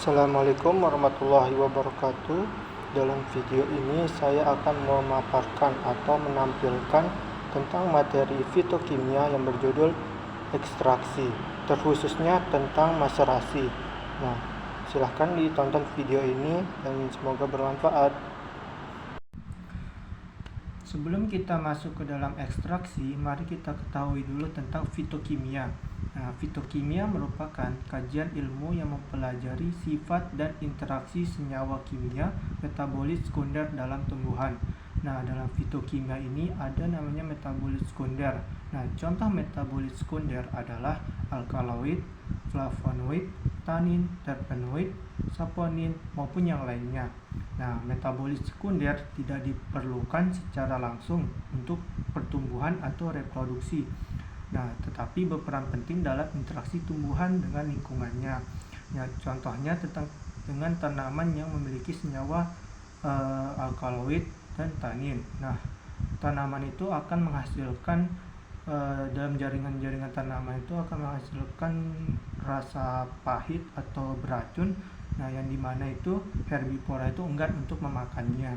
Assalamualaikum warahmatullahi wabarakatuh. Dalam video ini saya akan memaparkan atau menampilkan tentang materi fitokimia yang berjudul ekstraksi, terkhususnya tentang maserasi. Nah, silahkan ditonton video ini dan semoga bermanfaat. Sebelum kita masuk ke dalam ekstraksi, mari kita ketahui dulu tentang fitokimia. Nah, fitokimia merupakan kajian ilmu yang mempelajari sifat dan interaksi senyawa kimia metabolit sekunder dalam tumbuhan. Nah, dalam fitokimia ini ada namanya metabolit sekunder. Nah, contoh metabolit sekunder adalah alkaloid, flavonoid, tanin, terpenoid, saponin, maupun yang lainnya. Nah, metabolit sekunder tidak diperlukan secara langsung untuk pertumbuhan atau reproduksi. Nah, tetapi berperan penting dalam interaksi tumbuhan dengan lingkungannya. Ya, contohnya dengan tanaman yang memiliki senyawa alkaloid dan tanin. Nah, tanaman itu akan menghasilkan dalam jaringan-jaringan tanaman itu akan menghasilkan rasa pahit atau beracun. Nah, yang dimana itu herbivora itu enggan untuk memakannya.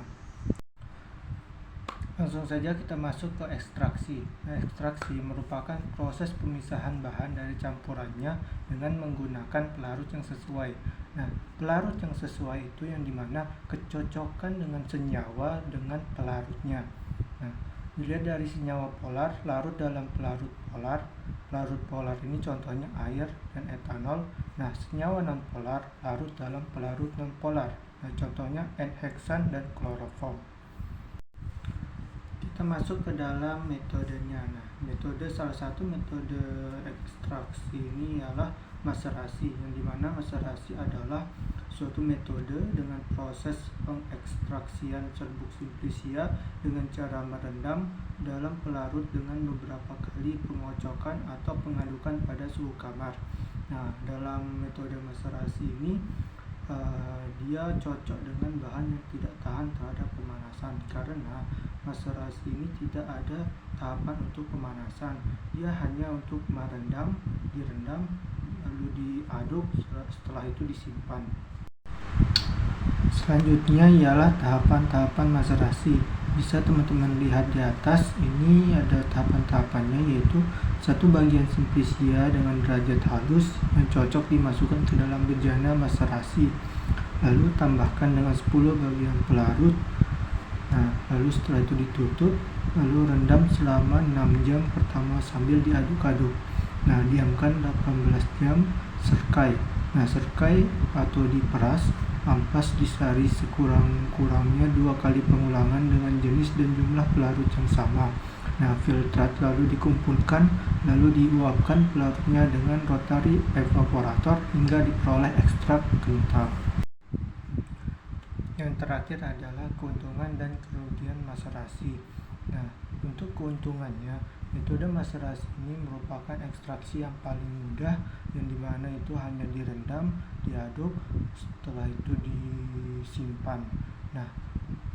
Langsung saja kita masuk ke ekstraksi. Nah, ekstraksi merupakan proses pemisahan bahan dari campurannya dengan menggunakan pelarut yang sesuai. Nah, pelarut yang sesuai itu yang dimana kecocokan dengan senyawa dengan pelarutnya. Nah, dilihat dari senyawa polar, larut dalam pelarut polar. Pelarut polar ini contohnya air dan etanol. Nah, senyawa non-polar larut dalam pelarut non-polar. Nah, contohnya N-heksan dan kloroform. Kita masuk ke dalam metodenya. Nah, salah satu metode ekstraksi ini ialah maserasi, yang dimana maserasi adalah suatu metode dengan proses pengekstraksian serbuk simplicia dengan cara merendam dalam pelarut dengan beberapa kali pengocokan atau pengadukan pada suhu kamar. Nah, dalam metode maserasi ini dia cocok dengan bahan yang tidak tahan terhadap pemanasan, karena maserasi ini tidak ada tahapan untuk pemanasan. Dia hanya untuk direndam lalu diaduk, setelah itu disimpan. Selanjutnya ialah tahapan-tahapan maserasi. Bisa teman-teman lihat di atas, ini ada tahapan-tahapannya, yaitu satu bagian simplicia dengan derajat halus yang cocok dimasukkan ke dalam bejana maserasi. Lalu tambahkan dengan 10 bagian pelarut. Nah, lalu setelah itu ditutup, lalu rendam selama 6 jam pertama sambil diaduk-aduk. Nah, diamkan 18 jam, serkai. Nah, serkai atau diperas, ampas disari sekurang-kurangnya 2 kali pengulangan dengan jenis dan jumlah pelarut yang sama. Nah, filtrat lalu dikumpulkan, lalu diuapkan pelarutnya dengan rotary evaporator hingga diperoleh ekstrak kental. Yang terakhir adalah keuntungan dan kerugian maserasi. Nah, untuk keuntungannya, metode maserasi ini merupakan ekstraksi yang paling mudah, yang dimana itu hanya direndam, diaduk, setelah itu disimpan. Nah,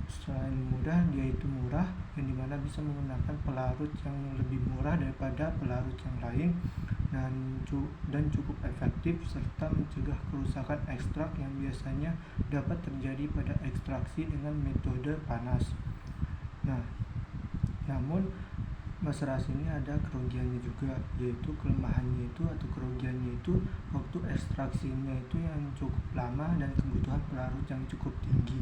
selain mudah, dia itu murah, yang dimana bisa menggunakan pelarut yang lebih murah daripada pelarut yang lain, dan cukup efektif, serta mencegah kerusakan ekstrak yang biasanya dapat terjadi pada ekstraksi dengan metode panas. Nah, namun maserasi ini ada kerugiannya juga, yaitu kelemahannya itu atau kerugiannya itu waktu ekstraksinya itu yang cukup lama dan kebutuhan pelarut yang cukup tinggi.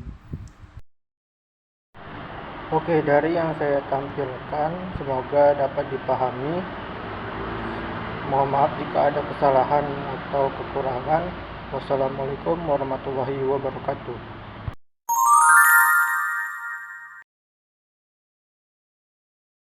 Oke, dari yang saya tampilkan semoga dapat dipahami. Mohon maaf jika ada kesalahan atau kekurangan. Wassalamualaikum warahmatullahi wabarakatuh.